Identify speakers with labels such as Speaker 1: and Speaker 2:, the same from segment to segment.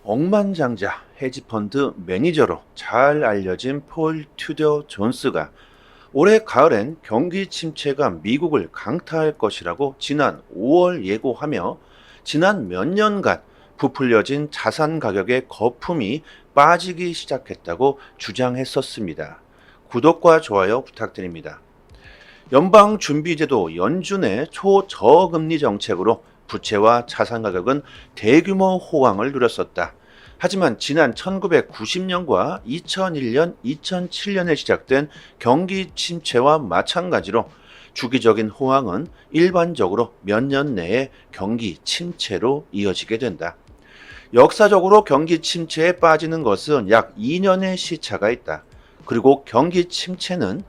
Speaker 1: 억만장자 헤지펀드 매니저로 잘 알려진 폴 튜더 존스가 올해 가을엔 경기 침체가 미국을 강타할 것이라고 지난 5월 예고하며 지난 몇 년간 부풀려진 자산 가격의 거품이 빠지기 시작했다고 주장했었습니다. 구독과 좋아요 부탁드립니다. 연방준비제도 연준의 초저금리 정책으로 부채와 자산 가격은 대규모 호황을 누렸었다. 하지만 지난 1990년과 2001년, 2007년에 시작된 경기 침체와 마찬가지로 주기적인 호황은 일반적으로 몇 년 내에 경기 침체로 이어지게 된다. 역사적으로 경기 침체에 빠지는 것은 약 2년의 시차가 있다. 그리고 경기 침체는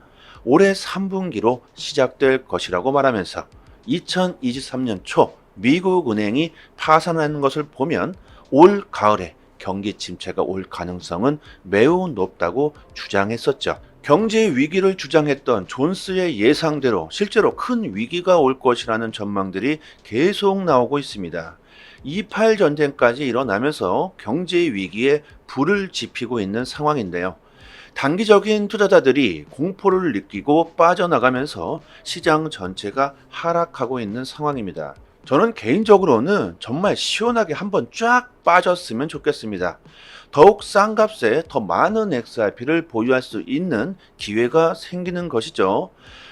Speaker 1: 올해 3분기로 시작될 것이라고 말하면서 2023년 초 미국 은행이 파산하는 것을 보면 올 가을에 경기 침체가 올 가능성은 매우 높다고 주장했었죠. 경제 위기를 주장했던 존스의 예상대로 실제로 큰 위기가 올 것이라는 전망들이 계속 나오고 있습니다. 2.8 전쟁까지 일어나면서 경제 위기에 불을 지피고 있는 상황인데요. 단기적인 투자자들이 공포를 느끼고 빠져나가면서 시장 전체가 하락하고 있는 상황입니다. 저는 개인적으로는 정말 시원하게 한번 쫙 빠졌으면 좋겠습니다. 더욱 싼 값에 더 많은 XRP를 보유할 수 있는 기회가 생기는 것이죠.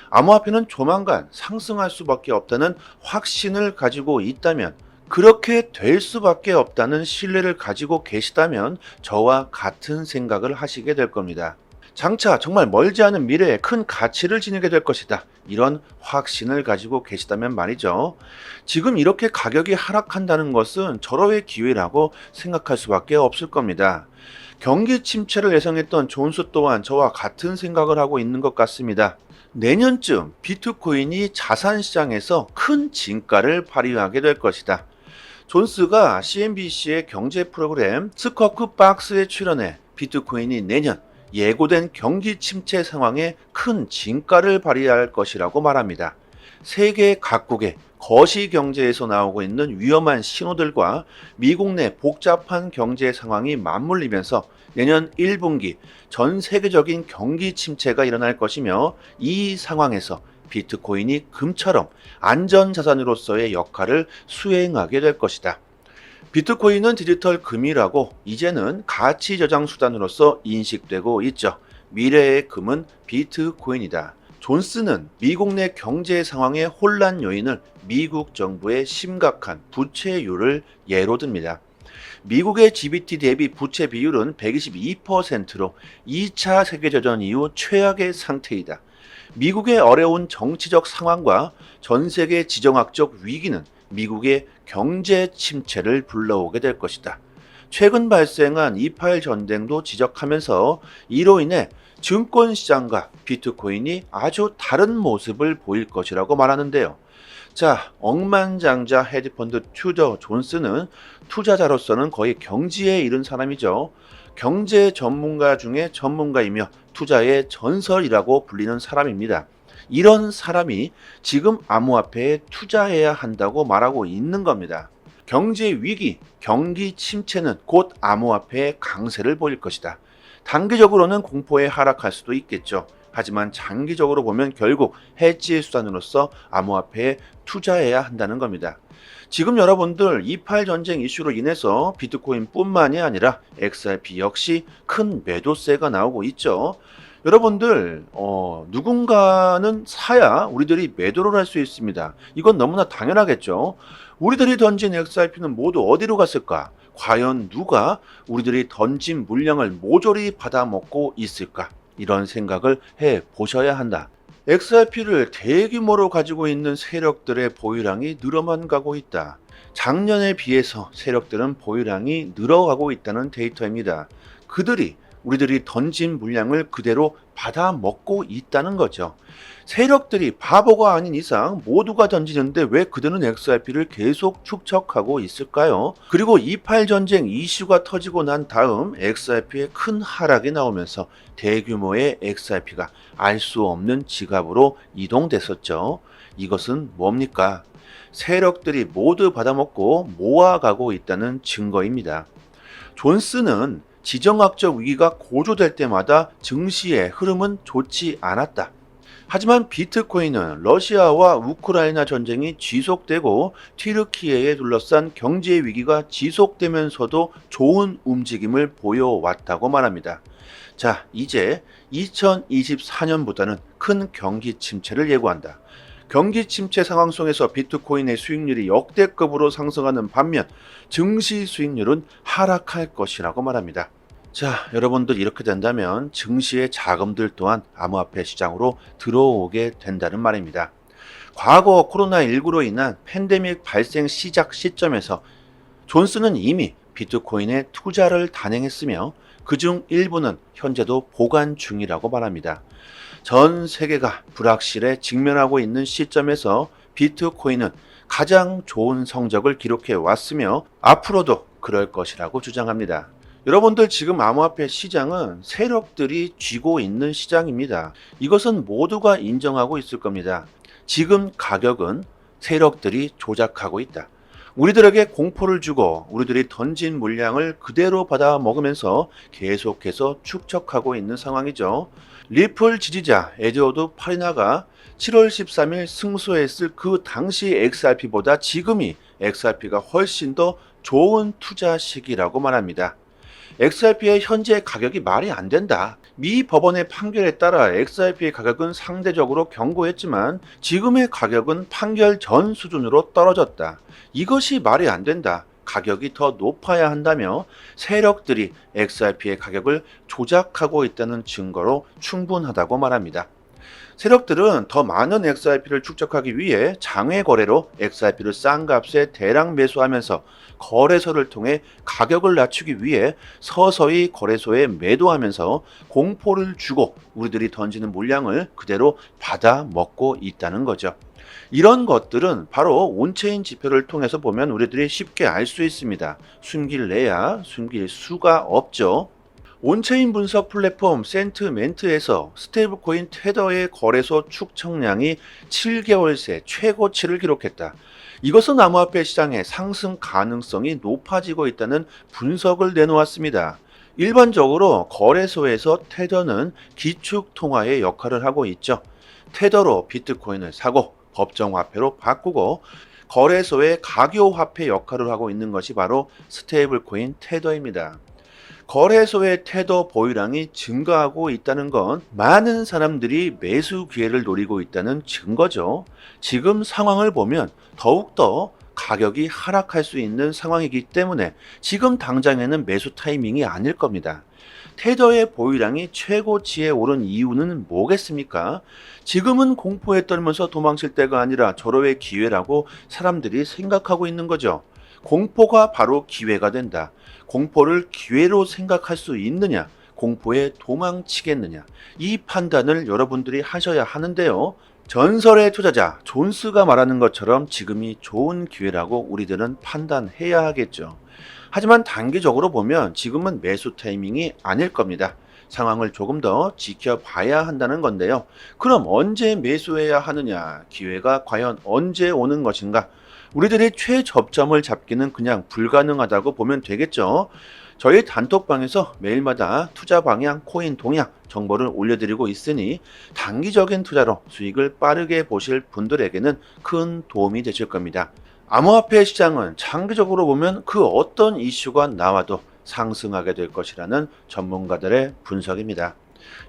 Speaker 1: 암호화폐는 조만간 상승할 수밖에 없다는 확신을 가지고 있다면, 그렇게 될 수밖에 없다는 신뢰를 가지고 계시다면 저와 같은 생각을 하시게 될 겁니다. 장차 정말 멀지 않은 미래에 큰 가치를 지니게 될 것이다. 이런 확신을 가지고 계시다면 말이죠. 지금 이렇게 가격이 하락한다는 것은 절호의 기회라고 생각할 수밖에 없을 겁니다. 경기 침체를 예상했던 존스 또한 저와 같은 생각을 하고 있는 것 같습니다. 내년쯤 비트코인이 자산시장에서 큰 진가를 발휘하게 될 것이다. 존스가 CNBC의 경제 프로그램 스쿼크 박스에 출연해 비트코인이 내년 예고된 경기 침체 상황에 큰 진가를 발휘할 것이라고 말합니다. 세계 각국의 거시 경제에서 나오고 있는 위험한 신호들과 미국 내 복잡한 경제 상황이 맞물리면서 내년 1분기 전 세계적인 경기 침체가 일어날 것이며, 이 상황에서 비트코인이 금처럼 안전자산으로서의 역할을 수행하게 될 것이다. 비트코인은 디지털 금이라고 이제는 가치 저장 수단으로서 인식되고 있죠. 미래의 금은 비트코인이다. 존스는 미국 내 경제 상황의 혼란 요인을 미국 정부의 심각한 부채율을 예로 듭니다. 미국의 GDP 대비 부채 비율은 122%로 2차 세계대전 이후 최악의 상태이다. 미국의 어려운 정치적 상황과 전 세계 지정학적 위기는 미국의 경제 침체를 불러오게 될 것이다. 최근 발생한 2.8 전쟁도 지적하면서 이로 인해 증권시장과 비트코인이 아주 다른 모습을 보일 것이라고 말하는데요. 자, 억만장자 헤지펀드 튜더 존스는 투자자로서는 거의 경지에 이른 사람이죠. 경제 전문가 중에 전문가이며 투자의 전설이라고 불리는 사람입니다. 이런 사람이 지금 암호화폐에 투자해야 한다고 말하고 있는 겁니다. 경제 위기, 경기 침체는 곧 암호화폐의 강세를 보일 것이다. 단기적으로는 공포에 하락할 수도 있겠죠. 하지만 장기적으로 보면 결국 해지의 수단으로서 암호화폐에 투자해야 한다는 겁니다. 지금 여러분들 2.8 전쟁 이슈로 인해서 비트코인뿐만이 아니라 XRP 역시 큰 매도세가 나오고 있죠. 여러분들 누군가는 사야 우리들이 매도를 할 수 있습니다. 이건 너무나 당연하겠죠. 우리들이 던진 XRP는 모두 어디로 갔을까? 과연 누가 우리들이 던진 물량을 모조리 받아먹고 있을까? 이런 생각을 해 보셔야 한다. XRP를 대규모로 가지고 있는 세력들의 보유량이 늘어만 가고 있다. 작년에 비해서 세력들은 보유량이 늘어가고 있다는 데이터입니다. 그들이 우리들이 던진 물량을 그대로 받아 먹고 있다는 거죠. 세력들이 바보가 아닌 이상 모두가 던지는데 왜 그들은 XRP를 계속 축적하고 있을까요? 그리고 2.8 전쟁 이슈가 터지고 난 다음 XRP의 큰 하락이 나오면서 대규모의 XRP가 알 수 없는 지갑으로 이동됐었죠. 이것은 뭡니까? 세력들이 모두 받아먹고 모아가고 있다는 증거입니다. 존스는 지정학적 위기가 고조될 때마다 증시의 흐름은 좋지 않았다. 하지만 비트코인은 러시아와 우크라이나 전쟁이 지속되고 튀르키예에 둘러싼 경제 위기가 지속되면서도 좋은 움직임을 보여왔다고 말합니다. 자, 이제 2024년보다는 큰 경기 침체를 예고한다. 경기 침체 상황 속에서 비트코인의 수익률이 역대급으로 상승하는 반면 증시 수익률은 하락할 것이라고 말합니다. 자, 여러분들 이렇게 된다면 증시의 자금들 또한 암호화폐 시장으로 들어오게 된다는 말입니다. 과거 코로나19로 인한 팬데믹 발생 시작 시점에서 존스는 이미 비트코인에 투자를 단행했으며 그중 일부는 현재도 보관 중이라고 말합니다. 전 세계가 불확실에 직면하고 있는 시점에서 비트코인은 가장 좋은 성적을 기록해 왔으며 앞으로도 그럴 것이라고 주장합니다. 여러분들 지금 암호화폐 시장은 세력들이 쥐고 있는 시장입니다. 이것은 모두가 인정하고 있을 겁니다. 지금 가격은 세력들이 조작하고 있다. 우리들에게 공포를 주고 우리들이 던진 물량을 그대로 받아 먹으면서 계속해서 축적하고 있는 상황이죠. 리플 지지자 에드워드 파리나가 7월 13일 승소했을 그 당시 XRP보다 지금이 XRP가 훨씬 더 좋은 투자 시기라고 말합니다. XRP의 현재 가격이 말이 안 된다. 미 법원의 판결에 따라 XRP의 가격은 상대적으로 견고했지만 지금의 가격은 판결 전 수준으로 떨어졌다. 이것이 말이 안 된다. 가격이 더 높아야 한다며 세력들이 XRP의 가격을 조작하고 있다는 증거로 충분하다고 말합니다. 세력들은 더 많은 XRP를 축적하기 위해 장외 거래로 XRP를 싼 값에 대량 매수하면서 거래소를 통해 가격을 낮추기 위해 서서히 거래소에 매도하면서 공포를 주고 우리들이 던지는 물량을 그대로 받아 먹고 있다는 거죠. 이런 것들은 바로 온체인 지표를 통해서 보면 우리들이 쉽게 알 수 있습니다. 숨길래야 숨길 수가 없죠. 온체인 분석 플랫폼 센트멘트에서 스테이블코인 테더의 거래소 축적량이 7개월 새 최고치를 기록했다. 이것은 암호화폐 시장의 상승 가능성이 높아지고 있다는 분석을 내놓았습니다. 일반적으로 거래소에서 테더는 기축 통화의 역할을 하고 있죠. 테더로 비트코인을 사고 법정화폐로 바꾸고 거래소의 가교화폐 역할을 하고 있는 것이 바로 스테이블코인 테더입니다. 거래소의 테더 보유량이 증가하고 있다는 건 많은 사람들이 매수 기회를 노리고 있다는 증거죠. 지금 상황을 보면 더욱더 가격이 하락할 수 있는 상황이기 때문에 지금 당장에는 매수 타이밍이 아닐 겁니다. 테더의 보유량이 최고치에 오른 이유는 뭐겠습니까? 지금은 공포에 떨면서 도망칠 때가 아니라 절호의 기회라고 사람들이 생각하고 있는 거죠. 공포가 바로 기회가 된다. 공포를 기회로 생각할 수 있느냐, 공포에 도망치겠느냐, 이 판단을 여러분들이 하셔야 하는데요. 전설의 투자자 존스가 말하는 것처럼 지금이 좋은 기회라고 우리들은 판단해야 하겠죠. 하지만 단기적으로 보면 지금은 매수 타이밍이 아닐 겁니다. 상황을 조금 더 지켜봐야 한다는 건데요. 그럼 언제 매수해야 하느냐? 기회가 과연 언제 오는 것인가? 우리들이 최저점을 잡기는 그냥 불가능하다고 보면 되겠죠. 저희 단톡방에서 매일마다 투자 방향, 코인 동향 정보를 올려드리고 있으니 단기적인 투자로 수익을 빠르게 보실 분들에게는 큰 도움이 되실 겁니다. 암호화폐 시장은 장기적으로 보면 그 어떤 이슈가 나와도 상승하게 될 것이라는 전문가들의 분석입니다.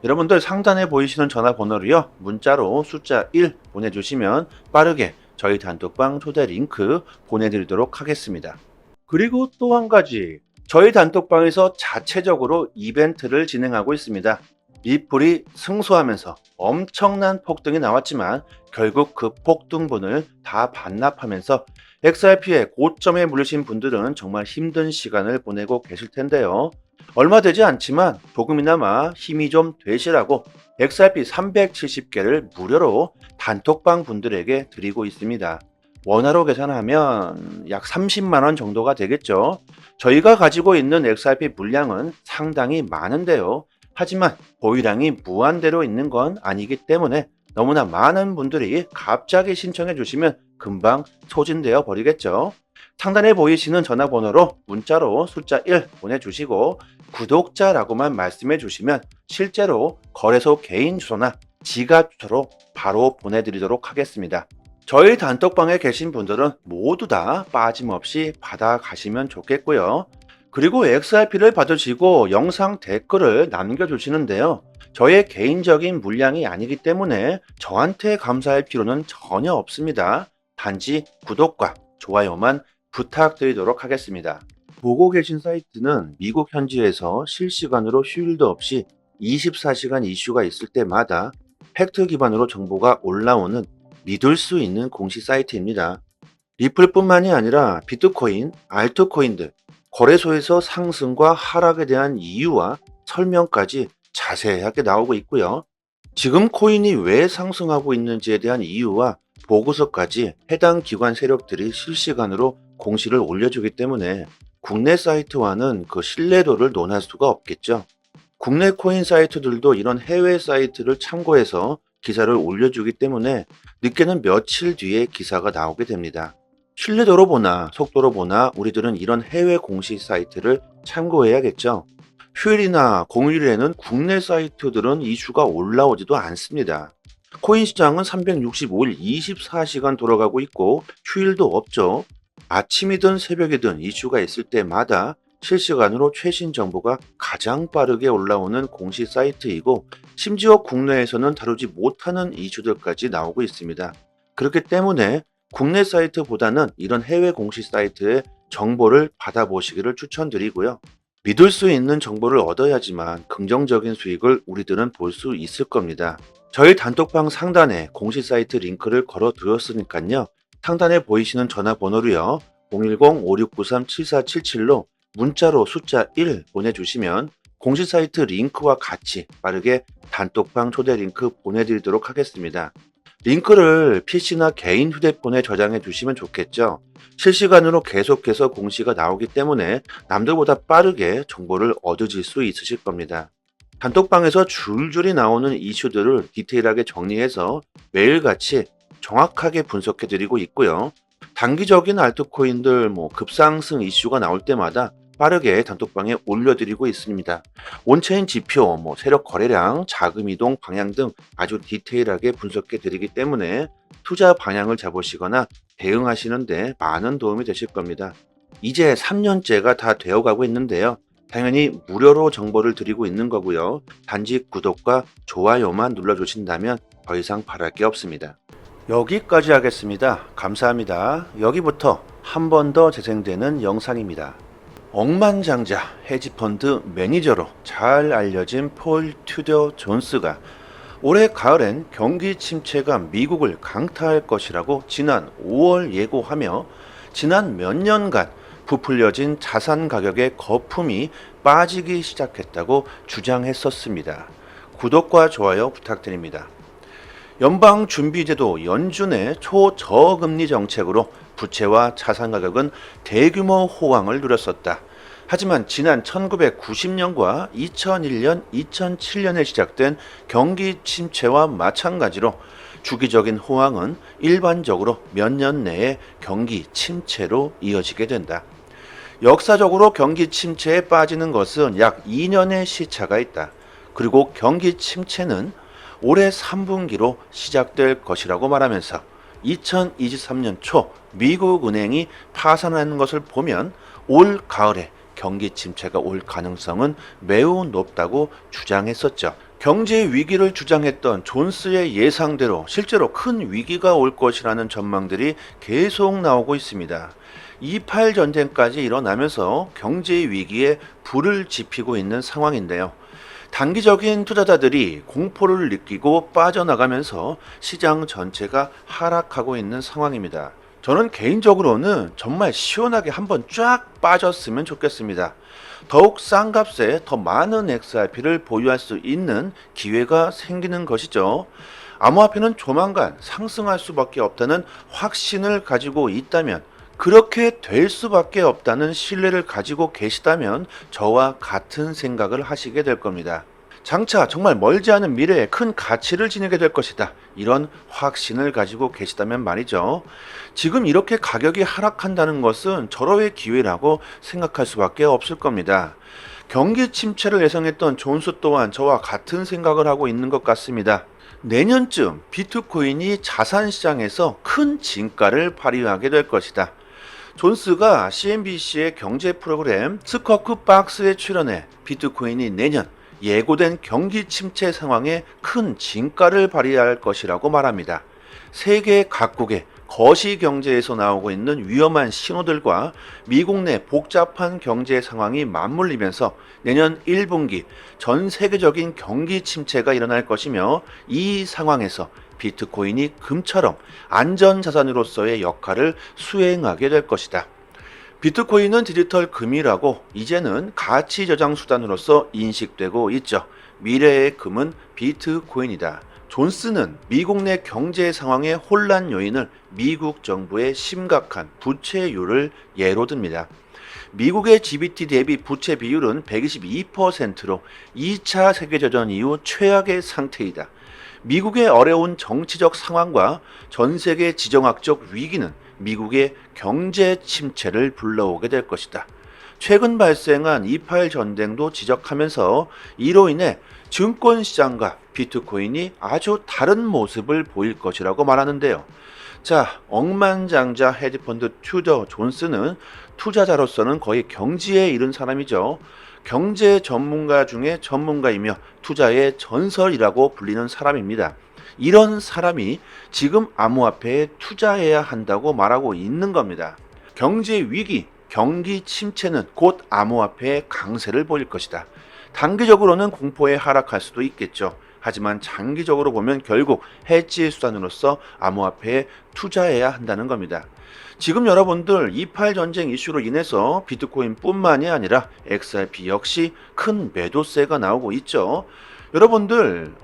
Speaker 1: 여러분들 상단에 보이시는 전화번호로요, 문자로 숫자 1 보내주시면 빠르게 저희 단톡방 초대 링크 보내드리도록 하겠습니다. 그리고 또 한 가지, 저희 단톡방에서 자체적으로 이벤트를 진행하고 있습니다. 리플이 승소하면서 엄청난 폭등이 나왔지만 결국 그 폭등분을 다 반납하면서 XRP의 고점에 물리신 분들은 정말 힘든 시간을 보내고 계실 텐데요. 얼마 되지 않지만 조금이나마 힘이 좀 되시라고 XRP 370개를 무료로 단톡방 분들에게 드리고 있습니다. 원화로 계산하면 약 30만원 정도가 되겠죠. 저희가 가지고 있는 XRP 물량은 상당히 많은데요. 하지만 보유량이 무한대로 있는 건 아니기 때문에 너무나 많은 분들이 갑자기 신청해 주시면 금방 소진되어 버리겠죠. 상단에 보이시는 전화번호로 문자로 숫자 1 보내주시고 구독자라고만 말씀해 주시면 실제로 거래소 개인 주소나 지갑 주소로 바로 보내드리도록 하겠습니다. 저희 단톡방에 계신 분들은 모두 다 빠짐없이 받아가시면 좋겠고요. 그리고 XRP를 받으시고 영상 댓글을 남겨주시는데요. 저의 개인적인 물량이 아니기 때문에 저한테 감사할 필요는 전혀 없습니다. 단지 구독과 좋아요만 부탁드리도록 하겠습니다. 보고 계신 사이트는 미국 현지에서 실시간으로 휴일도 없이 24시간 이슈가 있을 때마다 팩트 기반으로 정보가 올라오는 믿을 수 있는 공식 사이트입니다. 리플뿐만이 아니라 비트코인, 알트코인들, 거래소에서 상승과 하락에 대한 이유와 설명까지 자세하게 나오고 있고요. 지금 코인이 왜 상승하고 있는지에 대한 이유와 보고서까지 해당 기관 세력들이 실시간으로 공시를 올려주기 때문에 국내 사이트와는 그 신뢰도를 논할 수가 없겠죠. 국내 코인 사이트들도 이런 해외 사이트를 참고해서 기사를 올려주기 때문에 늦게는 며칠 뒤에 기사가 나오게 됩니다. 신뢰도로 보나 속도로 보나 우리들은 이런 해외 공식 사이트를 참고해야겠죠. 휴일이나 공휴일에는 국내 사이트들은 이슈가 올라오지도 않습니다. 코인 시장은 365일 24시간 돌아가고 있고 휴일도 없죠. 아침이든 새벽이든 이슈가 있을 때마다 실시간으로 최신 정보가 가장 빠르게 올라오는 공식 사이트이고 심지어 국내에서는 다루지 못하는 이슈들까지 나오고 있습니다. 그렇기 때문에 국내 사이트보다는 이런 해외 공식 사이트의 정보를 받아보시기를 추천드리고요. 믿을 수 있는 정보를 얻어야지만 긍정적인 수익을 우리들은 볼 수 있을 겁니다. 저희 단톡방 상단에 공식 사이트 링크를 걸어 두었으니까요. 상단에 보이시는 전화번호로요. 010-5693-7477로 문자로 숫자 1 보내주시면 공식 사이트 링크와 같이 빠르게 단톡방 초대 링크 보내드리도록 하겠습니다. 링크를 PC나 개인 휴대폰에 저장해 주시면 좋겠죠. 실시간으로 계속해서 공시가 나오기 때문에 남들보다 빠르게 정보를 얻으실 수 있으실 겁니다. 단톡방에서 줄줄이 나오는 이슈들을 디테일하게 정리해서 매일같이 정확하게 분석해 드리고 있고요. 단기적인 알트코인들 급상승 이슈가 나올 때마다 빠르게 단톡방에 올려드리고 있습니다. 온체인 지표, 세력 거래량, 자금 이동 방향 등 아주 디테일하게 분석해 드리기 때문에 투자 방향을 잡으시거나 대응하시는데 많은 도움이 되실 겁니다. 이제 3년째가 다 되어가고 있는데요. 당연히 무료로 정보를 드리고 있는 거고요. 단지 구독과 좋아요만 눌러주신다면 더 이상 바랄 게 없습니다. 여기까지 하겠습니다. 감사합니다. 여기부터 한 번 더 재생되는 영상입니다. 억만장자 헤지펀드 매니저로 잘 알려진 폴 튜더 존스가 올해 가을엔 경기 침체가 미국을 강타할 것이라고 지난 5월 예고하며 지난 몇 년간 부풀려진 자산 가격의 거품이 빠지기 시작했다고 주장했었습니다. 구독과 좋아요 부탁드립니다. 연방준비제도 연준의 초저금리 정책으로 부채와 자산 가격은 대규모 호황을 누렸었다. 하지만 지난 1990년과 2001년, 2007년에 시작된 경기 침체와 마찬가지로 주기적인 호황은 일반적으로 몇 년 내에 경기 침체로 이어지게 된다. 역사적으로 경기 침체에 빠지는 것은 약 2년의 시차가 있다. 그리고 경기 침체는 올해 3분기로 시작될 것이라고 말하면서 2023년 초 미국 은행이 파산하는 것을 보면 올 가을에 경기 침체가 올 가능성은 매우 높다고 주장했었죠. 경제 위기를 주장했던 존스의 예상대로 실제로 큰 위기가 올 것이라는 전망들이 계속 나오고 있습니다. 28 전쟁까지 일어나면서 경제 위기에 불을 지피고 있는 상황인데요. 단기적인 투자자들이 공포를 느끼고 빠져나가면서 시장 전체가 하락하고 있는 상황입니다. 저는 개인적으로는 정말 시원하게 한번 쫙 빠졌으면 좋겠습니다. 더욱 싼 값에 더 많은 XRP를 보유할 수 있는 기회가 생기는 것이죠. 암호화폐는 조만간 상승할 수밖에 없다는 확신을 가지고 있다면, 그렇게 될 수밖에 없다는 신뢰를 가지고 계시다면 저와 같은 생각을 하시게 될 겁니다. 장차 정말 멀지 않은 미래에 큰 가치를 지니게 될 것이다. 이런 확신을 가지고 계시다면 말이죠. 지금 이렇게 가격이 하락한다는 것은 절호의 기회라고 생각할 수밖에 없을 겁니다. 경기 침체를 예상했던 존스 또한 저와 같은 생각을 하고 있는 것 같습니다. 내년쯤 비트코인이 자산 시장에서 큰 진가를 발휘하게 될 것이다. 존스가 CNBC의 경제 프로그램 스쿼크 박스에 출연해 비트코인이 내년 예고된 경기 침체 상황에 큰 진가를 발휘할 것이라고 말합니다. 세계 각국의 거시 경제에서 나오고 있는 위험한 신호들과 미국 내 복잡한 경제 상황이 맞물리면서 내년 1분기 전 세계적인 경기 침체가 일어날 것이며, 이 상황에서 비트코인이 금처럼 안전자산으로서의 역할을 수행하게 될 것이다. 비트코인은 디지털 금이라고 이제는 가치 저장 수단으로서 인식되고 있죠. 미래의 금은 비트코인이다. 존스는 미국 내 경제 상황의 혼란 요인을 미국 정부의 심각한 부채율을 예로 듭니다. 미국의 GDP 대비 부채 비율은 122%로 2차 세계대전 이후 최악의 상태이다. 미국의 어려운 정치적 상황과 전 세계 지정학적 위기는 미국의 경제 침체를 불러오게 될 것이다. 최근 발생한 2.8 전쟁도 지적하면서 이로 인해 증권시장과 비트코인이 아주 다른 모습을 보일 것이라고 말하는데요. 자, 억만장자 헤지펀드 튜더 존스는 투자자로서는 거의 경지에 이른 사람이죠. 경제 전문가 중에 전문가이며 투자의 전설이라고 불리는 사람입니다. 이런 사람이 지금 암호화폐에 투자해야 한다고 말하고 있는 겁니다. 경제 위기, 경기 침체는 곧 암호화폐의 강세를 보일 것이다. 단기적으로는 공포에 하락할 수도 있겠죠. 하지만 장기적으로 보면 결국 해지 수단으로서 암호화폐에 투자해야 한다는 겁니다. 지금 여러분들 2.8 전쟁 이슈로 인해서 비트코인뿐만이 아니라 XRP 역시 큰 매도세가 나오고 있죠. 여러분들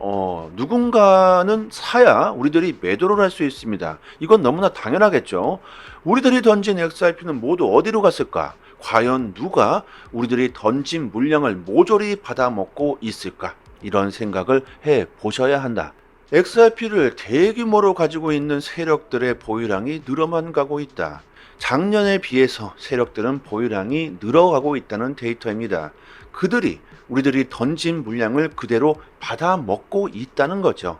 Speaker 1: 누군가는 사야 우리들이 매도를 할 수 있습니다. 이건 너무나 당연하겠죠. 우리들이 던진 XRP는 모두 어디로 갔을까? 과연 누가 우리들이 던진 물량을 모조리 받아먹고 있을까? 이런 생각을 해 보셔야 한다. XRP를 대규모로 가지고 있는 세력들의 보유량이 늘어만 가고 있다. 작년에 비해서 세력들은 보유량이 늘어가고 있다는 데이터입니다. 그들이 우리들이 던진 물량을 그대로 받아 먹고 있다는 거죠.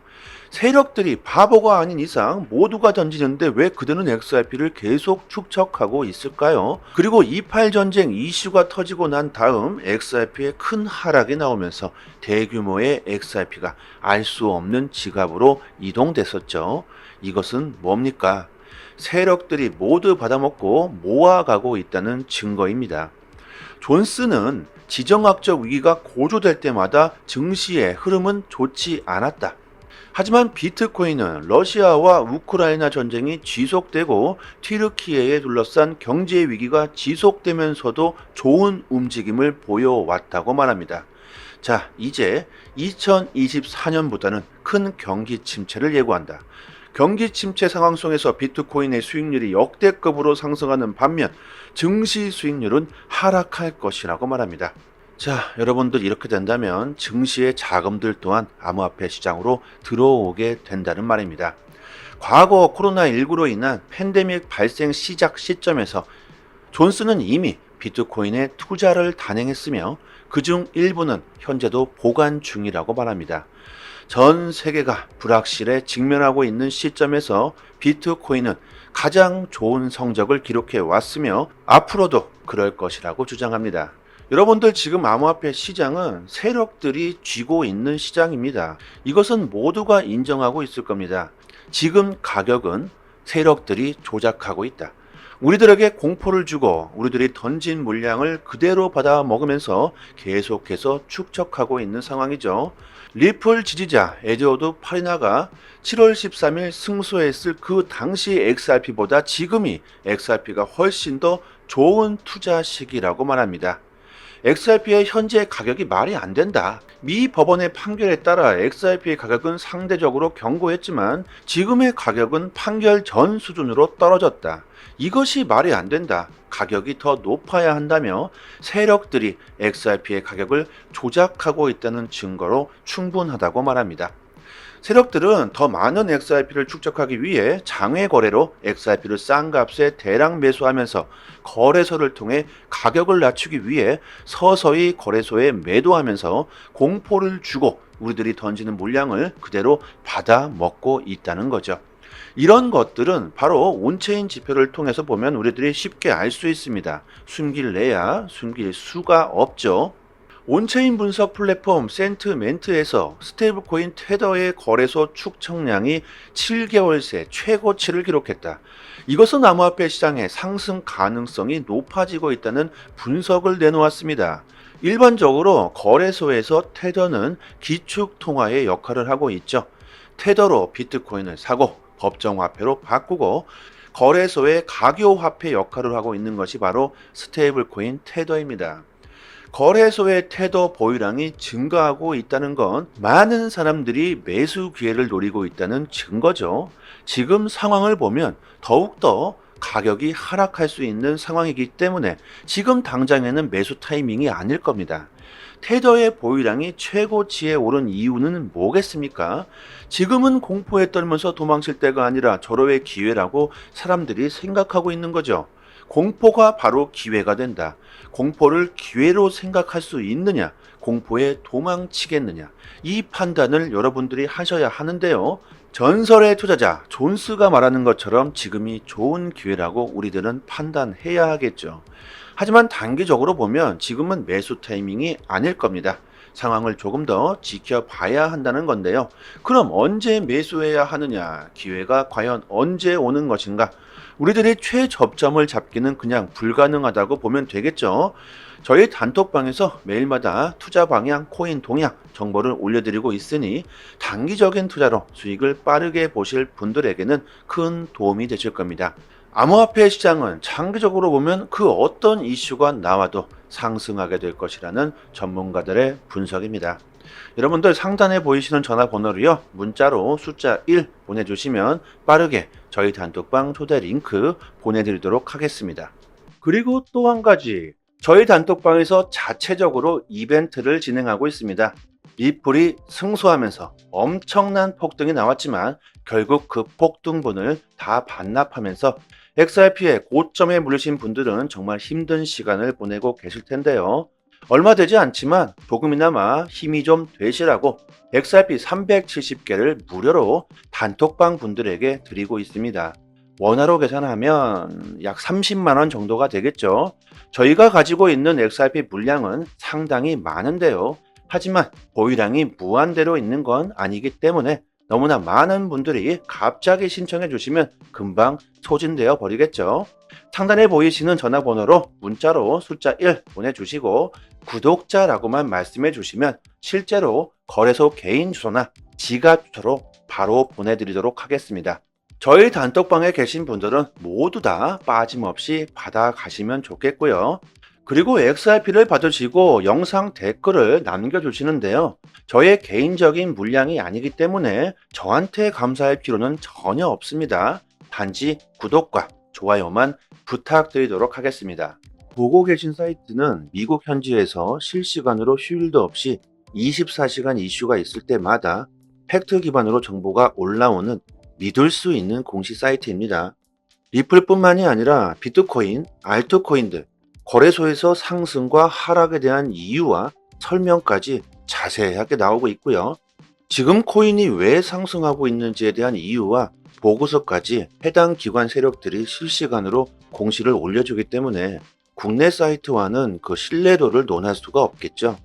Speaker 1: 세력들이 바보가 아닌 이상 모두가 던지는데 왜 그들은 XRP를 계속 축적하고 있을까요? 그리고 2.8 전쟁 이슈가 터지고 난 다음 XRP의 큰 하락이 나오면서 대규모의 XRP가 알 수 없는 지갑으로 이동됐었죠. 이것은 뭡니까? 세력들이 모두 받아먹고 모아가고 있다는 증거입니다. 존스는 지정학적 위기가 고조될 때마다 증시의 흐름은 좋지 않았다. 하지만 비트코인은 러시아와 우크라이나 전쟁이 지속되고 튀르키예에 둘러싼 경제 위기가 지속되면서도 좋은 움직임을 보여왔다고 말합니다. 자, 이제 2024년보다는 큰 경기 침체를 예고한다. 경기 침체 상황 속에서 비트코인의 수익률이 역대급으로 상승하는 반면 증시 수익률은 하락할 것이라고 말합니다. 자, 여러분들 이렇게 된다면 증시의 자금들 또한 암호화폐 시장으로 들어오게 된다는 말입니다. 과거 코로나19로 인한 팬데믹 발생 시작 시점에서 존스는 이미 비트코인에 투자를 단행했으며 그중 일부는 현재도 보관 중이라고 말합니다. 전 세계가 불확실에 직면하고 있는 시점에서 비트코인은 가장 좋은 성적을 기록해 왔으며 앞으로도 그럴 것이라고 주장합니다. 여러분들 지금 암호화폐 시장은 세력들이 쥐고 있는 시장입니다. 이것은 모두가 인정하고 있을 겁니다. 지금 가격은 세력들이 조작하고 있다. 우리들에게 공포를 주고 우리들이 던진 물량을 그대로 받아 먹으면서 계속해서 축적하고 있는 상황이죠. 리플 지지자 에드워드 파리나가 7월 13일 승소했을 그 당시 XRP보다 지금이 XRP가 훨씬 더 좋은 투자 시기라고 말합니다. XRP의 현재 가격이 말이 안 된다. 미 법원의 판결에 따라 XRP의 가격은 상대적으로 견고했지만 지금의 가격은 판결 전 수준으로 떨어졌다. 이것이 말이 안 된다. 가격이 더 높아야 한다며 세력들이 XRP의 가격을 조작하고 있다는 증거로 충분하다고 말합니다. 세력들은 더 많은 XRP를 축적하기 위해 장외 거래로 XRP를 싼 값에 대량 매수하면서 거래소를 통해 가격을 낮추기 위해 서서히 거래소에 매도하면서 공포를 주고 우리들이 던지는 물량을 그대로 받아 먹고 있다는 거죠. 이런 것들은 바로 온체인 지표를 통해서 보면 우리들이 쉽게 알 수 있습니다. 숨길래야 숨길 수가 없죠. 온체인 분석 플랫폼 센트멘트에서 스테이블코인 테더의 거래소 축적량이 7개월 새 최고치를 기록했다. 이것은 암호화폐 시장의 상승 가능성이 높아지고 있다는 분석을 내놓았습니다. 일반적으로 거래소에서 테더는 기축 통화의 역할을 하고 있죠. 테더로 비트코인을 사고 법정화폐로 바꾸고 거래소의 가교화폐 역할을 하고 있는 것이 바로 스테이블코인 테더입니다. 거래소의 테더 보유량이 증가하고 있다는 건 많은 사람들이 매수 기회를 노리고 있다는 증거죠. 지금 상황을 보면 더욱더 가격이 하락할 수 있는 상황이기 때문에 지금 당장에는 매수 타이밍이 아닐 겁니다. 테더의 보유량이 최고치에 오른 이유는 뭐겠습니까? 지금은 공포에 떨면서 도망칠 때가 아니라 절호의 기회라고 사람들이 생각하고 있는 거죠. 공포가 바로 기회가 된다. 공포를 기회로 생각할 수 있느냐, 공포에 도망치겠느냐, 이 판단을 여러분들이 하셔야 하는데요. 전설의 투자자 존스가 말하는 것처럼 지금이 좋은 기회라고 우리들은 판단해야 하겠죠. 하지만 단기적으로 보면 지금은 매수 타이밍이 아닐 겁니다. 상황을 조금 더 지켜봐야 한다는 건데요. 그럼 언제 매수해야 하느냐? 기회가 과연 언제 오는 것인가? 우리들이 최저점을 잡기는 그냥 불가능하다고 보면 되겠죠. 저희 단톡방에서 매일마다 투자 방향, 코인 동향 정보를 올려드리고 있으니 단기적인 투자로 수익을 빠르게 보실 분들에게는 큰 도움이 되실 겁니다. 암호화폐 시장은 장기적으로 보면 그 어떤 이슈가 나와도 상승하게 될 것이라는 전문가들의 분석입니다. 여러분들 상단에 보이시는 전화번호로요, 문자로 숫자 1 보내주시면 빠르게 저희 단톡방 초대 링크 보내드리도록 하겠습니다. 그리고 또 한 가지, 저희 단톡방에서 자체적으로 이벤트를 진행하고 있습니다. 리플이 승소하면서 엄청난 폭등이 나왔지만 결국 그 폭등분을 다 반납하면서 XRP의 고점에 물리신 분들은 정말 힘든 시간을 보내고 계실 텐데요. 얼마 되지 않지만 조금이나마 힘이 좀 되시라고 XRP 370개를 무료로 단톡방 분들에게 드리고 있습니다. 원화로 계산하면 약 30만원 정도가 되겠죠. 저희가 가지고 있는 XRP 물량은 상당히 많은데요. 하지만 보유량이 무한대로 있는 건 아니기 때문에 너무나 많은 분들이 갑자기 신청해 주시면 금방 소진되어 버리겠죠. 상단에 보이시는 전화번호로 문자로 숫자 1 보내주시고 구독자라고만 말씀해 주시면 실제로 거래소 개인 주소나 지갑 주소로 바로 보내드리도록 하겠습니다. 저희 단톡방에 계신 분들은 모두 다 빠짐없이 받아가시면 좋겠고요. 그리고 XRP를 받으시고 영상 댓글을 남겨주시는데요. 저의 개인적인 물량이 아니기 때문에 저한테 감사할 필요는 전혀 없습니다. 단지 구독과 좋아요만 부탁드리도록 하겠습니다. 보고 계신 사이트는 미국 현지에서 실시간으로 휴일도 없이 24시간 이슈가 있을 때마다 팩트 기반으로 정보가 올라오는 믿을 수 있는 공식 사이트입니다. 리플뿐만이 아니라 비트코인, 알트코인들, 거래소에서 상승과 하락에 대한 이유와 설명까지 자세하게 나오고 있고요. 지금 코인이 왜 상승하고 있는지에 대한 이유와 보고서까지 해당 기관 세력들이 실시간으로 공시를 올려주기 때문에 국내 사이트와는 그 신뢰도를 논할 수가 없겠죠.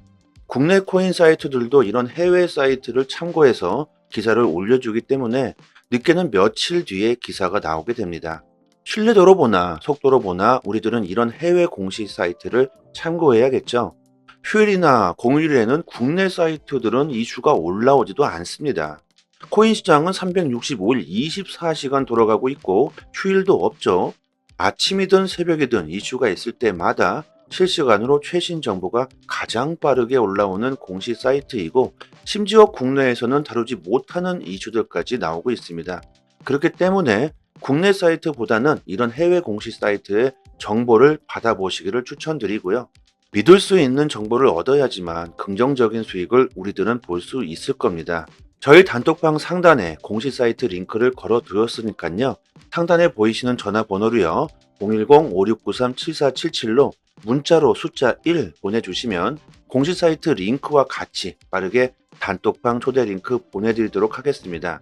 Speaker 1: 국내 코인 사이트들도 이런 해외 사이트를 참고해서 기사를 올려주기 때문에 늦게는 며칠 뒤에 기사가 나오게 됩니다. 신뢰도로 보나 속도로 보나 우리들은 이런 해외 공식 사이트를 참고해야겠죠. 휴일이나 공휴일에는 국내 사이트들은 이슈가 올라오지도 않습니다. 코인 시장은 365일 24시간 돌아가고 있고 휴일도 없죠. 아침이든 새벽이든 이슈가 있을 때마다 실시간으로 최신 정보가 가장 빠르게 올라오는 공식 사이트이고 심지어 국내에서는 다루지 못하는 이슈들까지 나오고 있습니다. 그렇기 때문에 국내 사이트보다는 이런 해외 공식 사이트의 정보를 받아보시기를 추천드리고요. 믿을 수 있는 정보를 얻어야지만 긍정적인 수익을 우리들은 볼 수 있을 겁니다. 저희 단톡방 상단에 공식 사이트 링크를 걸어 두었으니까요. 상단에 보이시는 전화번호로요. 010-5693-7477로 문자로 숫자 1 보내주시면 공식 사이트 링크와 같이 빠르게 단톡방 초대 링크 보내드리도록 하겠습니다.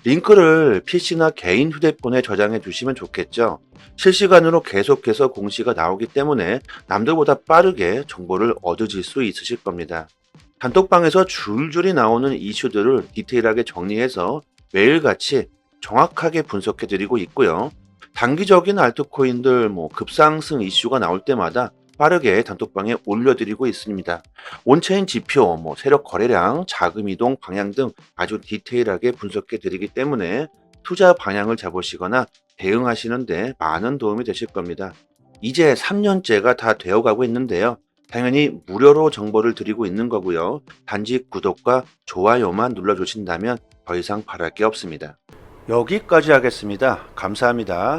Speaker 1: 링크를 PC나 개인 휴대폰에 저장해 두시면 좋겠죠. 실시간으로 계속해서 공시가 나오기 때문에 남들보다 빠르게 정보를 얻으실 수 있으실 겁니다. 단톡방에서 줄줄이 나오는 이슈들을 디테일하게 정리해서 매일같이 정확하게 분석해 드리고 있고요. 단기적인 알트코인들 급상승 이슈가 나올 때마다 빠르게 단톡방에 올려드리고 있습니다. 온체인 지표, 세력 거래량, 자금 이동 방향 등 아주 디테일하게 분석해 드리기 때문에 투자 방향을 잡으시거나 대응하시는데 많은 도움이 되실 겁니다. 이제 3년째가 다 되어가고 있는데요. 당연히 무료로 정보를 드리고 있는 거고요. 단지 구독과 좋아요만 눌러주신다면 더 이상 바랄 게 없습니다. 여기까지 하겠습니다. 감사합니다.